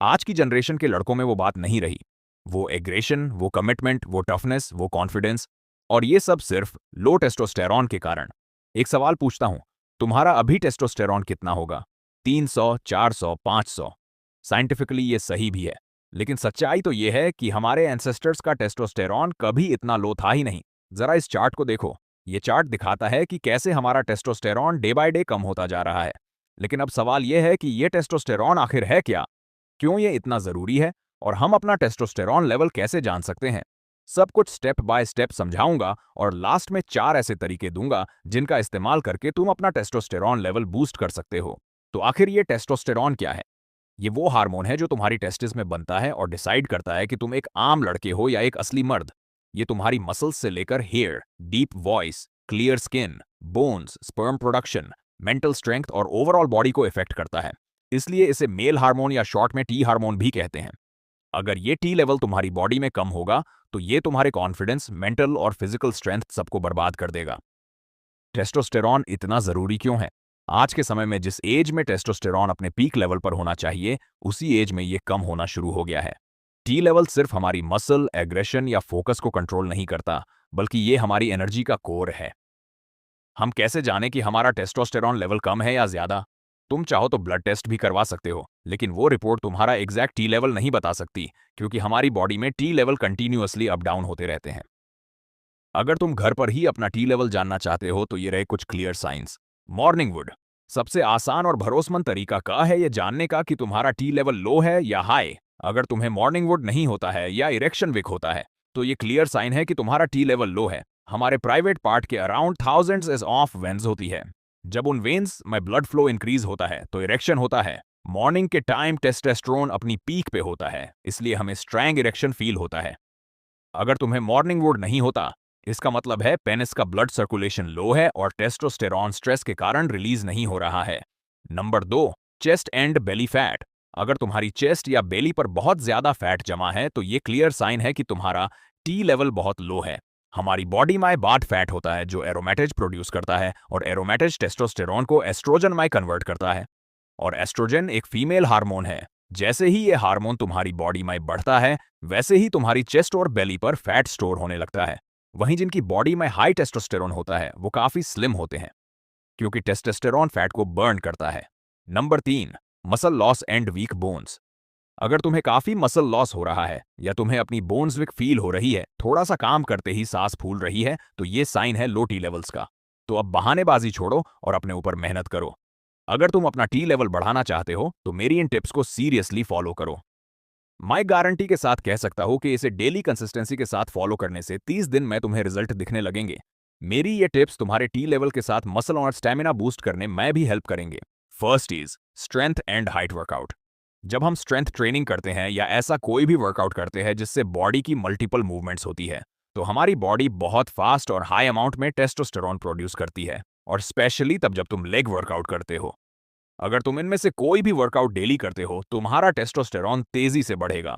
आज की जनरेशन के लड़कों में वो बात नहीं रही। वो एग्रेशन, वो कमिटमेंट, वो टफनेस, वो कॉन्फिडेंस, और ये सब सिर्फ लो टेस्टोस्टेरॉन के कारण। एक सवाल पूछता हूं, तुम्हारा अभी टेस्टोस्टेरॉन कितना होगा? 300, 400, 500? साइंटिफिकली ये सही भी है, लेकिन सच्चाई तो ये है कि हमारे एंसेस्टर्स का टेस्टोस्टेरॉन कभी इतना लो था ही नहीं। जरा इस चार्ट को देखो। ये चार्ट दिखाता है कि कैसे हमारा टेस्टोस्टेरॉन डे बाय डे कम होता जा रहा है। लेकिन अब सवाल यह है कि ये टेस्टोस्टेरॉन आखिर है क्या? क्यों ये इतना जरूरी है? और हम अपना टेस्टोस्टेरॉन लेवल कैसे जान सकते हैं? सब कुछ स्टेप बाय स्टेप समझाऊंगा, और लास्ट में 4 ऐसे तरीके दूंगा जिनका इस्तेमाल करके तुम अपना टेस्टोस्टेरॉन लेवल बूस्ट कर सकते हो। तो आखिर ये टेस्टोस्टेरॉन क्या है? ये वो हार्मोन है जो तुम्हारी टेस्टिस में बनता है और डिसाइड करता है कि तुम एक आम लड़के हो या एक असली मर्द। ये तुम्हारी मसल्स से लेकर hair, deep voice, clear skin, bones, sperm production, mental strength और ओवरऑल बॉडी को इफेक्ट करता है। इसलिए इसे मेल हार्मोन या शॉर्ट में टी हार्मोन भी कहते हैं। अगर ये टी लेवल तुम्हारी बॉडी में कम होगा तो ये तुम्हारे कॉन्फिडेंस, मेंटल और फिजिकल स्ट्रेंथ सबको बर्बाद कर देगा। टेस्टोस्टेरॉन इतना जरूरी क्यों है? आज के समय में जिस एज में टेस्टोस्टेरॉन अपने पीक लेवल पर होना चाहिए, उसी एज में ये कम होना शुरू हो गया है। टी लेवल सिर्फ हमारी मसल, एग्रेशन या फोकस को कंट्रोल नहीं करता, बल्कि ये हमारी एनर्जी का कोर है। हम कैसे जाने कि हमारा टेस्टोस्टेरॉन लेवल कम है या ज्यादा? तुम चाहो तो ब्लड टेस्ट भी करवा सकते हो, लेकिन वो रिपोर्ट तुम्हारा एग्जैक्ट टी लेवल नहीं बता सकती, क्योंकि हमारी बॉडी में T level continuously up down होते रहते हैं। अगर तुम घर पर ही अपना टी लेवल जानना चाहते हो तो ये रहे कुछ क्लियर साइंस। मॉर्निंग वुड सबसे आसान और भरोसेमंद तरीका का है ये जानने का कि तुम्हारा टी लेवल लो है या हाई। अगर तुम्हें मॉर्निंग वुड नहीं होता है या इरेक्शन विक होता है, तो ये क्लियर साइन है कि तुम्हारा टी लेवल लो है। हमारे प्राइवेट पार्ट के around thousands is of veins होती है। जब उन वेन्स में ब्लड फ्लो इंक्रीज होता है तो इरेक्शन होता है। मॉर्निंग के टाइम टेस्टोस्टेरोन अपनी पीक पे होता है, इसलिए हमें स्ट्रैंग इरेक्शन फील होता है। अगर तुम्हें मॉर्निंग वुड नहीं होता, इसका मतलब है पेनिस का ब्लड सर्कुलेशन लो है और टेस्टोस्टेरॉन स्ट्रेस के कारण रिलीज नहीं हो रहा है। Number 2, chest and belly fat. अगर तुम्हारी चेस्ट या बेली पर बहुत ज्यादा फैट जमा है तो ये क्लियर साइन है कि तुम्हारा टी लेवल बहुत लो है। हमारी बॉडी में बाद फैट होता है जो एरोमेटेज प्रोड्यूस करता है, और एरोमेटेज टेस्टोस्टेरॉन को एस्ट्रोजन में कन्वर्ट करता है। और एस्ट्रोजन एक फीमेल हार्मोन है। जैसे ही ये हार्मोन तुम्हारी बॉडी में बढ़ता है, वैसे ही तुम्हारी चेस्ट और बेली पर फैट स्टोर होने लगता है। वहीं जिनकी बॉडी में हाई टेस्टोस्टेरोन होता है वो काफी स्लिम होते हैं, क्योंकि टेस्टोस्टेरोन फैट को बर्न करता है। Number 3, muscle loss and weak bones. अगर तुम्हें काफी मसल लॉस हो रहा है या तुम्हें अपनी बोन्स वीक फील हो रही है, थोड़ा सा काम करते ही सांस फूल रही है, तो ये साइन है लो टी लेवल्स का। तो अब बहानेबाजी छोड़ो और अपने ऊपर मेहनत करो। अगर तुम अपना टी लेवल बढ़ाना चाहते हो तो मेरी इन टिप्स को सीरियसली फॉलो करो। मैं गारंटी के साथ कह सकता हूं कि इसे डेली कंसिस्टेंसी के साथ फॉलो करने से 30 दिन में तुम्हें रिजल्ट दिखने लगेंगे। मेरी ये टिप्स तुम्हारे टी लेवल के साथ मसल और स्टेमिना बूस्ट करने में भी हेल्प करेंगे। First is strength and height workout. जब हम स्ट्रेंथ ट्रेनिंग करते हैं या ऐसा कोई भी वर्कआउट करते हैं जिससे बॉडी की मल्टीपल मूवमेंट्स होती है, तो हमारी बॉडी बहुत फास्ट और हाई अमाउंट में टेस्टोस्टेरोन प्रोड्यूस करती है, और स्पेशली तब जब तुम लेग वर्कआउट करते हो। अगर तुम इनमें से कोई भी वर्कआउट डेली करते हो, तुम्हारा टेस्टोस्टेरोन तेजी से बढ़ेगा।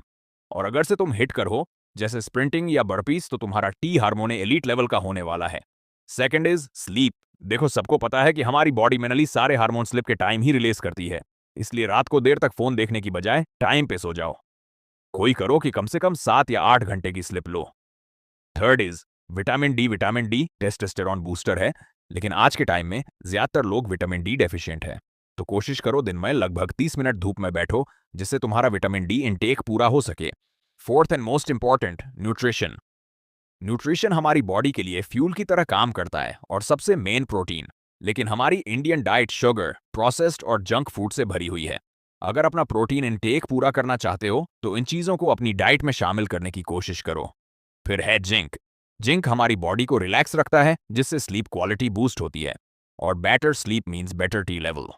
और अगर से तुम हिट कर हो, जैसे स्प्रिंटिंग या बर्पीज, तो तुम्हारा टी हार्मोन एलीट लेवल का होने वाला है। Second is sleep. देखो, सबको पता है कि हमारी बॉडी मेनली सारे हार्मोन स्लिप के टाइम ही रिलीज करती है, इसलिए रात को देर तक फोन देखने की बजाय टाइम पे सो जाओ। कोई करो कि कम से कम 7 या 8 घंटे की slip low. Third is vitamin D. Vitamin D testosterone booster है, लेकिन आज के टाइम में ज्यादातर लोग विटामिन डी डेफिशिएंट है। तो कोशिश करो दिन में लगभग 30 मिनट धूप में बैठो, जिससे तुम्हारा विटामिन डी इनटेक पूरा हो सके। Fourth and most important, nutrition. Nutrition हमारी बॉडी के लिए फ्यूल की तरह काम करता है, और सबसे मेन प्रोटीन। लेकिन हमारी इंडियन डाइट शुगर, प्रोसेस्ड और जंक फूड से भरी हुई है। अगर अपना प्रोटीन इनटेक पूरा करना चाहते हो तो इन चीजों को अपनी डाइट में शामिल करने की कोशिश करो। फिर है जिंक। जिंक हमारी बॉडी को रिलैक्स रखता है, जिससे स्लीप क्वालिटी बूस्ट होती है, और better sleep means better T level.